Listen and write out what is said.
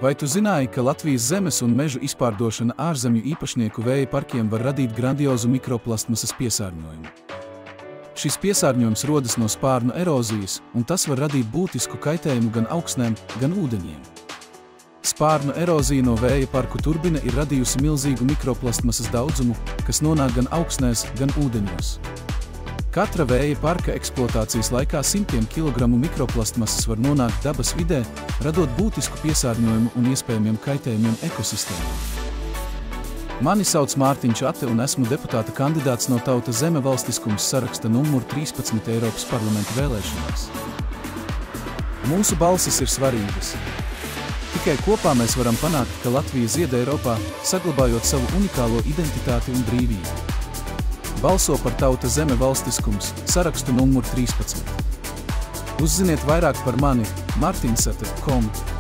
Vai tu zināji, ka Latvijas zemes un mežu izpārdošana ārzemju īpašnieku vēja parkiem var radīt grandiozu mikroplasmasas piesārņojumu? Šis piesārņojums rodas no spārnu erozijas, un tas var radīt būtisku kaitējumu gan augsnēm, gan ūdeņiem. Spārnu erozija no vēja parku turbina ir radījusi milzīgu mikroplasmasas daudzumu, kas nonāk gan augsnēs, gan ūdeņos. Katra vēja parka eksploatācijas laikā simtiem kilogramu mikroplasmasas var nonākt dabas vidē, radot būtisku piesārņojumu un iespējamiem kaitējumiem ekosistēmām. Mani sauc Mārtiņš Ate un esmu deputāta kandidāts no Tauta Zeme valstiskums saraksta numur 13 Eiropas parlamenta vēlēšanās. Mūsu balsis ir svarīgas. Tikai kopā mēs varam panākt, ka Latvija zied Eiropā, saglabājot savu unikālo identitāti un brīvību. Balso par Tauta Zeme valstiskums, sarakstu numur 13. Uzziniet vairāk par mani martinsate.com.